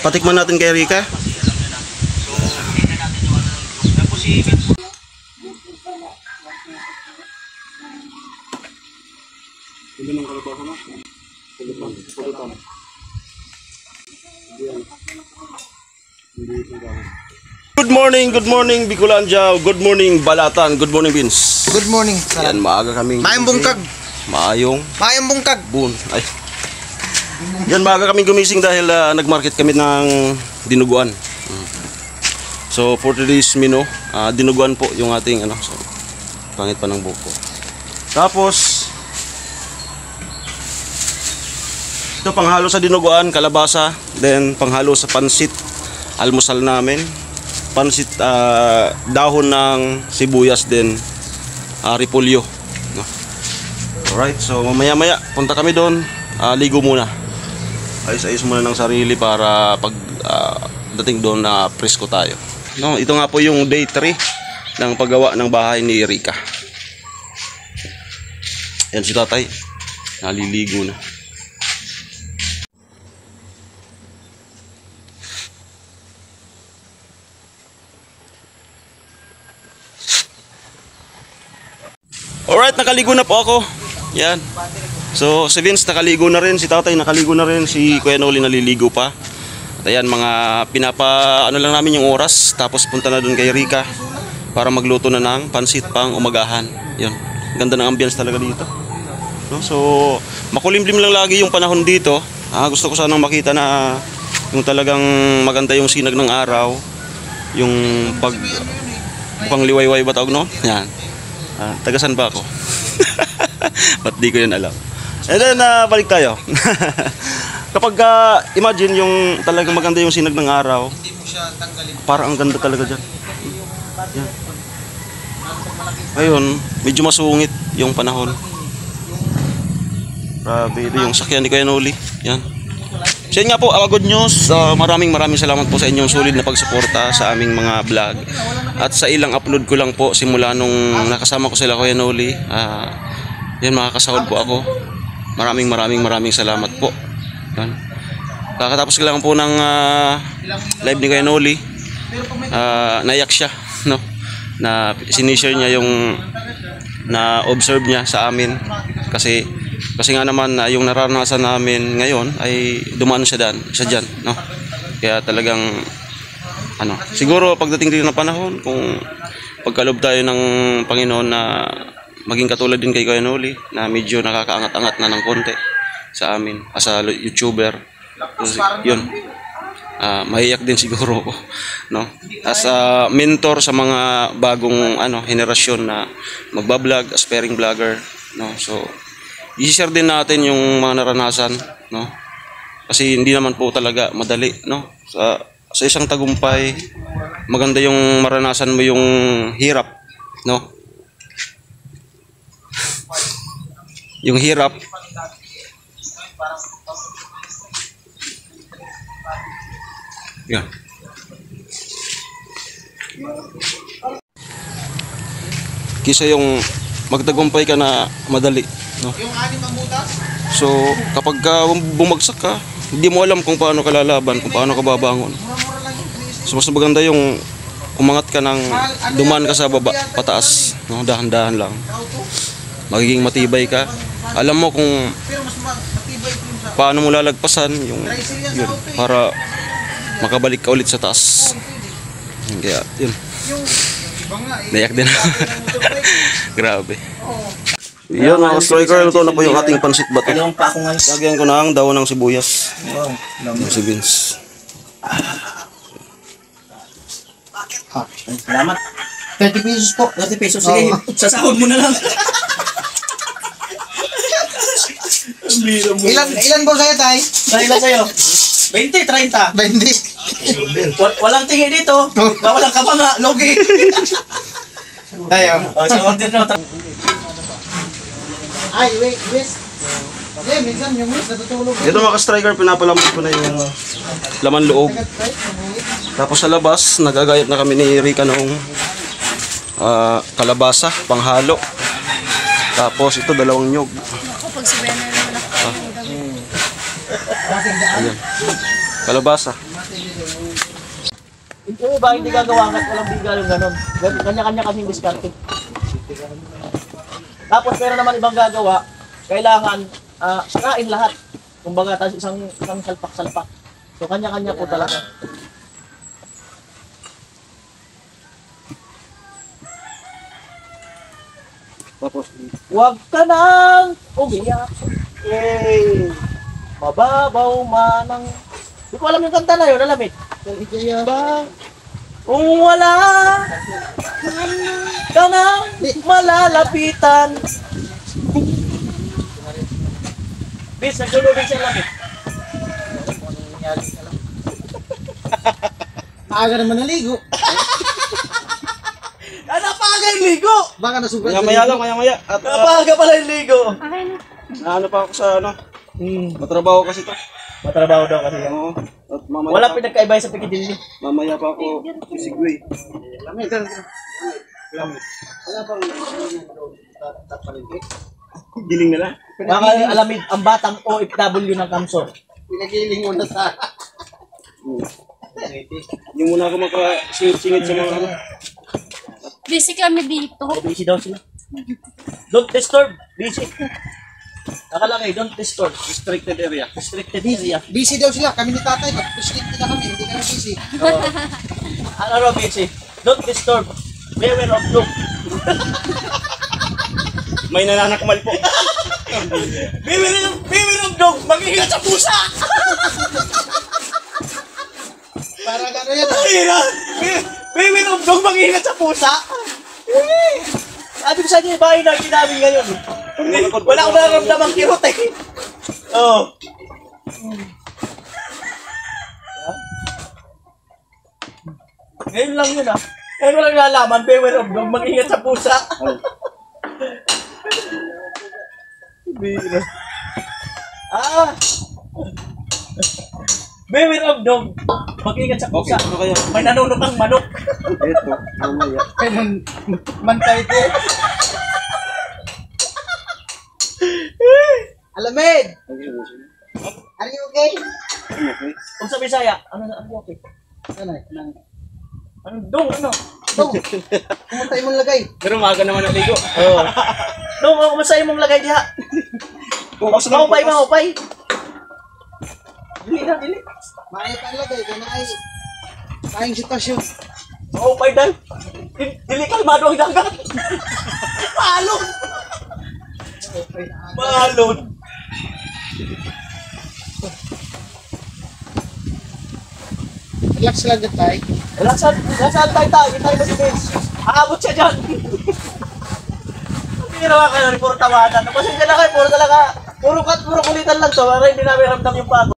patikman natin kay Rika. Good morning Bicolandia, good morning Balatan, good morning Vince. Good morning. Yan, maaga kaming Maayong bungkag. Maayong bungkag. Ay. Yan, maaga kaming gumising dahil nagmarket kami ng dinuguan. So for today's menu, dinuguan po yung ating ano, so, pangit pa ng buko. Tapos ito panghalo sa dinuguan, kalabasa, then panghalo sa pansit, almusal namin. Pansit, dahon ng sibuyas, din repolyo, no? Alright, so mamaya punta kami doon, ligo muna, ayos muna ng sarili para pag dating doon na presko tayo, no? Ito nga po yung day 3 ng paggawa ng bahay ni Rika. Yan si tatay, naliligo na. Alright, nakaligo na po ako. Yan. So, si Vince nakaligo na rin, si tatay nakaligo na rin, si Kuya Noli naliligo pa. At ayan, mga ano lang namin yung oras. Tapos punta na dun kay Rika para magluto na ng pansit pang umagahan. Yan. Ganda ng ambience talaga dito, no? So, makulimlim lang lagi yung panahon dito. Gusto ko sanang makita na yung talagang maganda yung sinag ng araw. Yung pag mukhang liwayway ba tawag, no? Yan. Tagasan ba ako? Ba't di ko yan alam? And then balik tayo. Kapag imagine yung talagang maganda yung sinag ng araw, parang ang ganda talaga dyan. Yan. Ngayon, medyo masungit yung panahon. Grabe, ito yung sakyan ni Kuya Noli. Yan. So yun nga po, good news. Maraming salamat po sa inyong sulit na pagsuporta sa aming mga vlog. At sa ilang upload ko lang po simula nung nakasama ko sila Kuya Noli. Yan, makakasahod po ako. Maraming salamat po. Yan. Kakatapos lang po ng live ni Kuya Noli. Naiyak siya, no? Na sinishare niya yung na-observe niya sa amin. Kasi nga naman yung naranasan namin ngayon ay dumaan siya dyan, no? Kaya talagang siguro pagdating din ng panahon, kung pagkalob tayo ng Panginoon na maging katulad din kay Kuya Noli na medyo nakakaangat-angat na ng konti sa amin as a YouTuber, yun, mahiyak din siguro ako, no? As a mentor sa mga bagong henerasyon na magbablog, aspiring vlogger, no? So i-share din natin yung mga naranasan, no? Kasi hindi naman po talaga madali, no? Sa isang tagumpay, maganda yung maranasan mo yung hirap, no? Yung hirap. Yan. Kisa yung magtagumpay ka na madali, no? So kapag bumagsak ka, hindi mo alam kung paano ka lalaban, kung paano ka babangon. So mas maganda yung umangat ka ng dumaan ka sa baba, pataas, no? Dahan-dahan lang. Magiging matibay ka. Alam mo kung paano mo lalagpasan yun, para makabalik ka ulit sa taas. Kaya yun, nayak din. Grabe. Yan mga striker, ito na po yung ating pansit bato. Lagyan ko na ang dahon ng sibuyas. Si Vince. Salamat. 30 pesos po. 30 pesos. Sige, sasahod mo na lang. Ilan po sa'yo, tay? Ilan sa'yo? 20, 30. 20. Walang tingin dito. Walang ka pa nga. Logi. Tayo. Sa order na. Ay, wait. Minsan yung miss natutulog. Ito mga striker, pinapalambot ko na yung laman loob. Tapos sa labas, nagagayat na kami ni Rika noong kalabasa, panghalo. Tapos ito, dalawang nyog. Ayan. Kalabasa. Yung iba hindi gagawa at walang biga yung ganon. Kanya-kanya kasing diskarte. Tapos meron naman ibang gagawa, kailangan sirain lahat. Kumbaga, tapos isang salpak-salpak. So, kanya-kanya po talaga. Tapos, Huwag ka nang umiyak. Yay! Mababaw manang... Hindi ko alam yung kanta na yun, alam eh. Ba? Kung wala ka nang malalapitan. Bis, nagdulubin siya lang eh. Maaga naman naligo. Napaga yung ligo! Baka nasugat. maya-maya lang, maya-maya. At Napaga pala yung ligo! ano pa ako sa ano, matrabaho kasi to. Matrabaho daw kasi yan. Oo. At mamaya Wala pa, pinagkaiba sa Piccadilly. mamaya pa ako isigway. Lamig. Wala pang tapalinti. Giling na lang. Baka alamid ang batang OFW ng Kamsor. Pinagiling mo na sa... Yung muna ako makasingit-singit sa mga ano. Busy kami dito. Busy daw sila. Don't disturb. Busy. Nakalagay, don't disturb. Restricted area. Restricted area. Busy daw sila. Kami ni tatay. Pag-sleep na kami. Hindi kami busy. Ano busy? Don't disturb. Beware of look. May nananakmal po. Beware of dog. Mag-ingat sa pusa. Para gano'n yan. Beware of dog. Mag-ingat sa pusa. Sabi ko sa inyo, bahay na namin ngayon. Wala akong nararamdamang kirot eh. Oo. Ngayon lang yun ah. Ngayon ko lang nalaman, beware of dog, mag-ingat sa pusa. Bira. Beware of dog, mag-ingat sa pusa. Okay, ano kaya? May nanunukang manok. Ito, mamaya. Kaya mantay ko. Alamid! Are you okay? Kung sa Bisaya, ano okay? Ano? Ano? Dong, ano? Dong! Kumantay mo lagay. Pero maaga naman ang ligo. Oo. Dong, ako masaya mong lagay diha. Mahupay. Dili na, dili. Maayos ang lagay. Kaya naay... Maayong sitwasyon. Mahupay dahil. Dili kalmado ang dagat. Maalon. Maalon. Relax lang dyan tayo. Nasaan tayo? Hindi tayo ba si Vince? Aabot siya dyan. Hindi naman kayo puro tawanan. Pasensya na kayo, puro kulitan lang to. Para hindi namin ramdam yung pagod.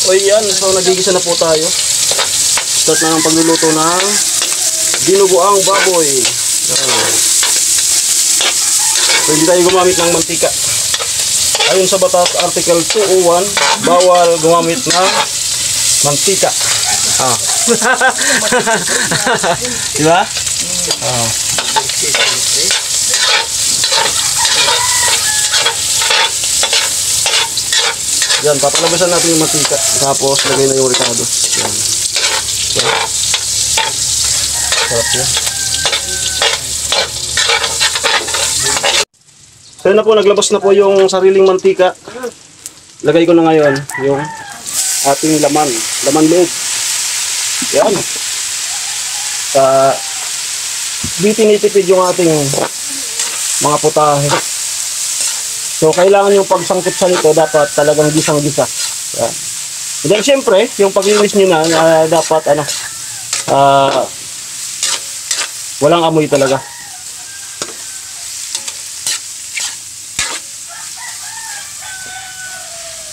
O yan, so nagigisa na po tayo. Start na ang pagluluto ng dinuguang baboy. Pwede tayo gumamit ng mantika. Ayon sa batas Article 201, bawal gumamit ng mantika. Diba? Yan, papalabasan natin yung mantika. Tapos, lagay na yung ricado. Yan. Yan. Sarap yan. So yun na po, naglabas na po yung sariling mantika. Lagay ko na ngayon yung ating laman loob. Yan. Di tinitipid yung ating mga putahe. So, kailangan yung pagsangkot sa nito, dapat talagang gisang-gisa. Yan. And then, syempre, yung paglinis nyo na, dapat, walang amoy talaga.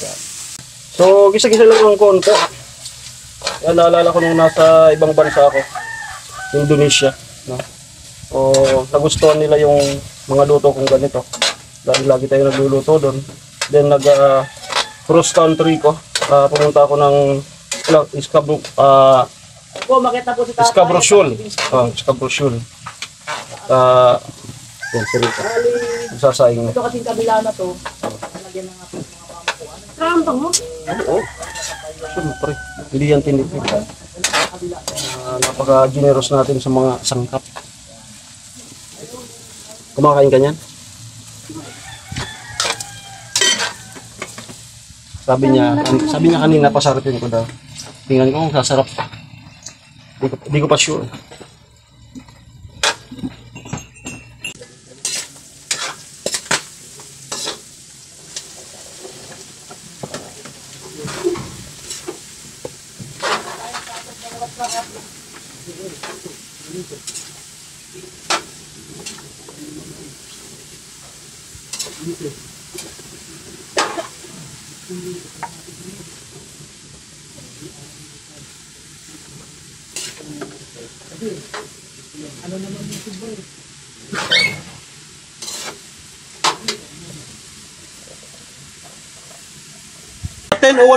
Yan. So, gisa-gisa lang ng konti. Yan, naalala ko nung nasa ibang bansa ako. Indonesia. No? O, nagustuhan nila yung mga luto kong ganito. Dahil lagi tayo nagluluto doon. Then, cross country ko. Pumunta ako ng Escabrosol. Escabrosol. Yan, salita. Sasaing mo. Ito kasing kabila na to. Rambang mo. Oo. Siyempre. Hindi yan tinipid. Napaka-generous natin sa mga sangkap. Kumakain ka niyan? Sabi niya kanina, pasarapin ko daw. Tingnan ko kung sasarap. Hindi ko pa sure.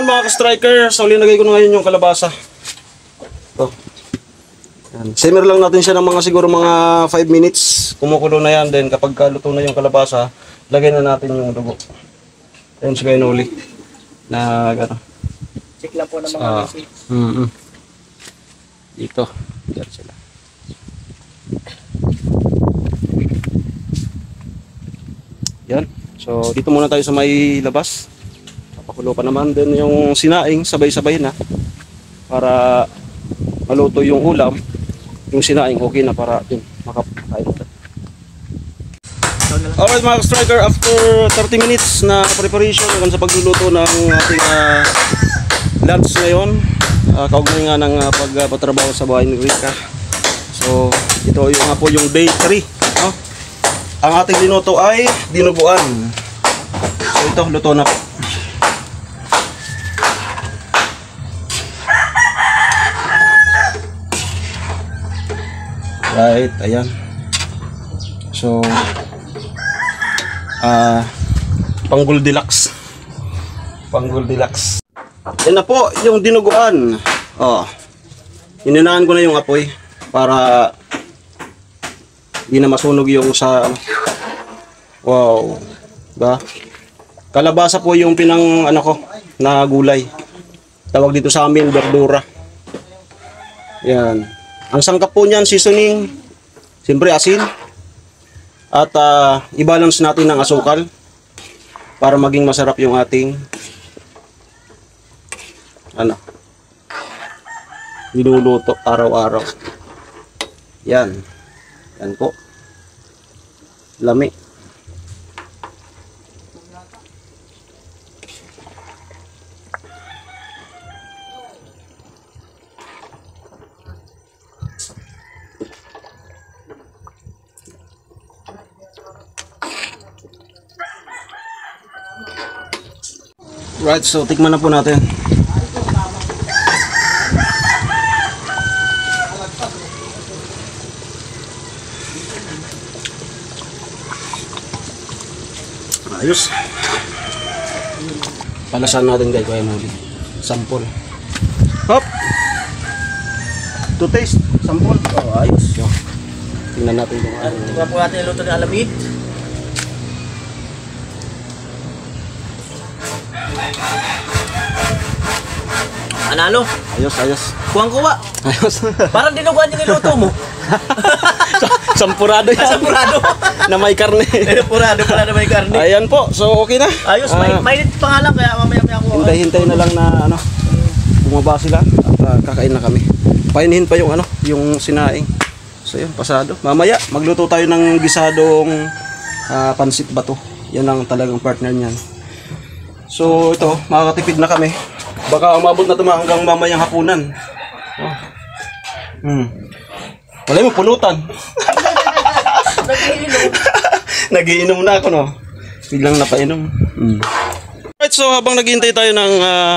Mga ka-striker, so linagay ko na ngayon yung kalabasa. Ito. Yan. Simmer lang natin siya ng mga siguro mga 5 minutes. Kumukulo na yan. Then kapag luto na yung kalabasa, lagay na natin yung dugo. Ayun si Kainoli. Na gano'n. Check lang po ng mga basic. Dito. Diyan sila. Yan. So dito muna tayo sa may labas. Pakulo pa naman din yung sinaing, sabay-sabay na para maluto yung ulam. Yung sinaing okay na para din makakain natin. Alright mga striker, after 30 minutes na preparation hanggang sa pagluluto ng ating lunch ngayon, kaugnay nga ng pagpatrabaho sa bahay ni Rica. So ito yung nga po yung day 3, no? Ang ating linuto ay dinuguan. So ito, luto na po. Right, ayan. So, Panggul Deluxe. Panggul Deluxe. Yan na po, yung dinuguan. Oh. Ininaan ko na yung apoy para hindi na masunog yung sa wow. Ba? Kalabasa po yung pinang ko na gulay. Tawag dito sa amin berdura. Yan. Ang sangkap po niyan, seasoning, siyempre asin, at i-balance natin ng asukal para maging masarap yung ating niluluto araw-araw. Yan. Yan po. Lami. Right, so tikman na po natin. Ayos. Palasan natin guys, kaya natin. Sample. Hop. To taste, sample. Oh, ayos. So, tingnan natin kung ano. Tingnan po natin yung luto ni Alamid. Analo? Ayos, ayos. Kuwang-kuwa. Ayos. Parang dinuguan yung niluto mo. Sampurado yan. Sampurado. Na may karne. Sampurado pala na may karne. Ayan po, so okay na. Ayos, mainit pa nga lang kaya mamaya ako. Hintay-hintay na lang na bumaba sila. At kakain na kami. Painihin pa yung yung sinaing. So yun, pasado. Mamaya magluto tayo ng gisadong pansit bato. Yan ang talagang partner niyan. So ito, makakatipid na kami. Baka umabot na ito hanggang mamayang hapunan. Wala mo pulutan. Nagiinom na ako, no? Biglang napainom. Right, so habang naghihintay tayo ng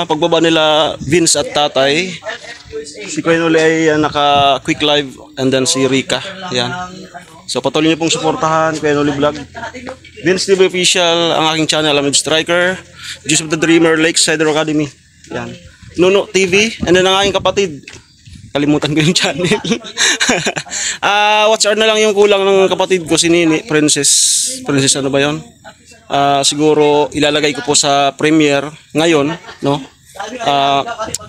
pagbaba nila Vince at Tatay, si Kuya Noli ay naka quick live, and then si Rika. Yan. So patuloy niyo pong suportahan Kuya Noli Vlog. Vince TV Official, ang aking channel, Amid Striker, Juice of the Dreamer, Lakeside Academy. Yan. Nuno TV, and then ang aking kapatid. Kalimutan ko yung channel. Watch hour na lang yung kulang ng kapatid ko, si Nini, Princess ano ba yun? Siguro ilalagay ko po sa premiere ngayon, no?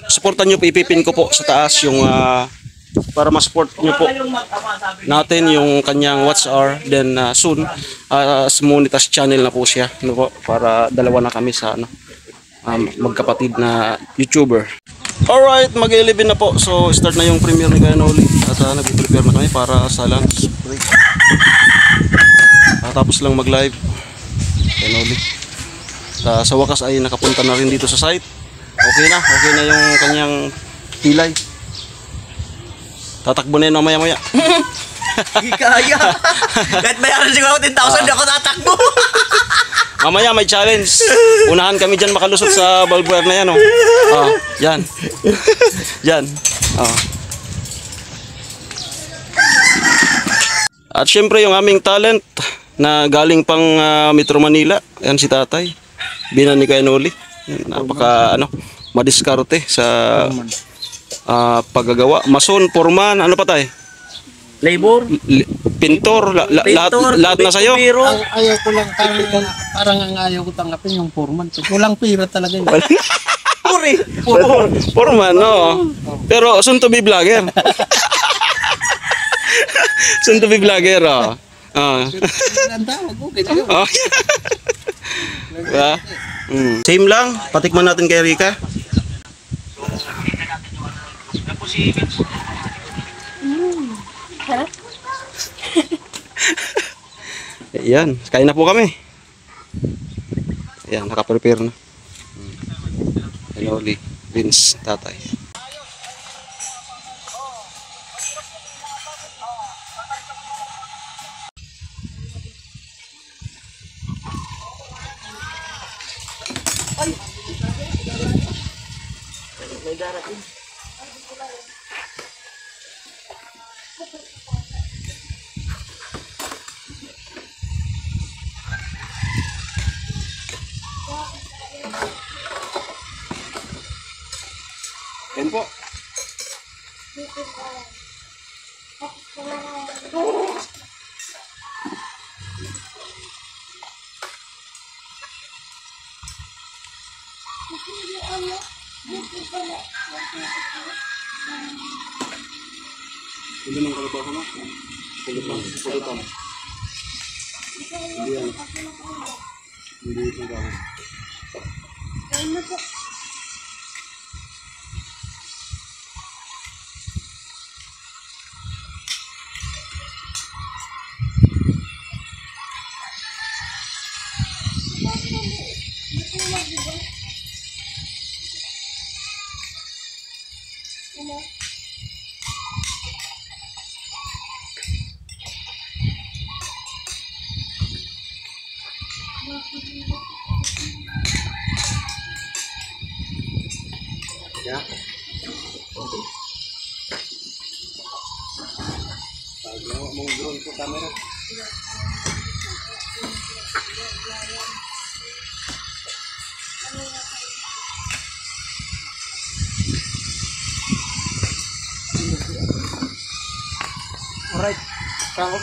Supportan nyo po, ipipin ko po sa taas yung para ma-support nyo po natin yung kanyang watch hour. Then soon monetize channel na po siya, no po, para dalawa na kami sa magkapatid na YouTuber. Alright, mag-11 na po. So start na yung premiere ni Kuya Noli. At nag-prepare na kami para sa lunch break. Tapos lang mag-live Kuya Noli. Sa wakas ay nakapunta na rin dito sa site. Okay na yung kanyang pilay. Tatakbo na yun maya-maya. Hindi kaya. Kahit bayaran siguro 10,000 ako tatakbo. Mamaya may challenge. Unahan kami dyan makalusot sa valve wire na yan, oh. Yan. Yan. At syempre yung aming talent na galing pang Metro Manila, yan si Tatay. Binan ni Kuya Noli. Napaka madiskarte sa paggagawa. Mason, foreman, ano pa tayo? Labor, Pintor, lahat na sa'yo. Ang ayaw ko lang parang ang ayaw ko tanggapin yung foreman. Walang pira talaga yun. Foreman, no. Pero soon to be vlogger. Soon to be vlogger, oh. Ang tawag ko, ganyan. Diba? Same lang, patikman natin kay Rika. Harap. Ayan, kain na po kami. Ayan, nakaprepare na. Hello, Vince, Tatay. Yan po. Hindi nang kalabaw na. Pulutan. Hindi yan. Hindi ito gawin. Ya. Pag mo drone ko camera. Alright. Kamu.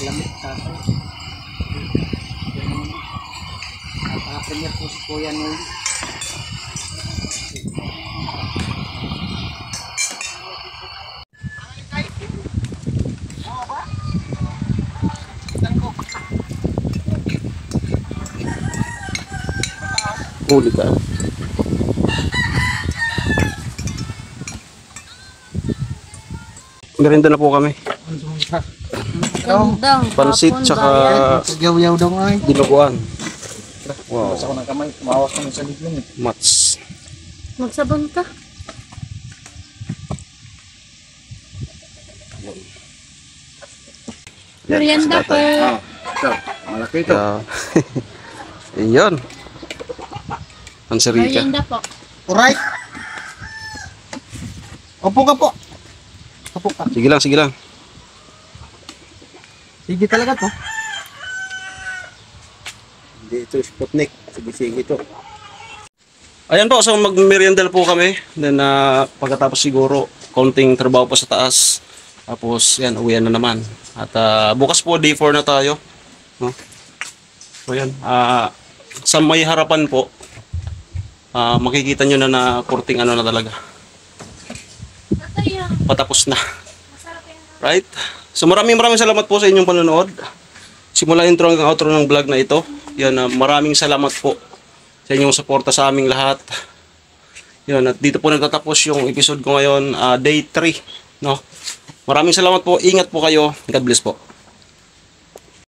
Lamit tatay. At niya po si Kuya Noli. Huli ka. Merienda na po kami. Gandang. Pansit hapon, tsaka bayan. Yaw-yaw daw nga eh. dinuguan. Wow. Basta ko ng kamay, tumawas kami sa liblong eh. Mats. Magsabon ka. Merienda po. Malaki ito. Iyon. Pansarika. Merienda po. Alright. Opo ka po. Opo ka. Sige lang, sige lang. Sige talaga to. Hindi ito Sputnik. Sige ito. Ayan po, so magmeriendal po kami. Then pagkatapos siguro, konting trabaho pa sa taas. Tapos yan, uwian na naman. At bukas po, day 4 na tayo. No? So yan, sa may harapan po, makikita nyo na kurting ano na talaga. Patapos na. Right? So maraming salamat po sa inyong panonood. Simula intro hanggang outro ng vlog na ito. Yan, maraming salamat po sa inyong suporta sa aming lahat. Yan, at dito po nagtatapos yung episode ko ngayon, day 3, no? Maraming salamat po. Ingat po kayo. God bless po.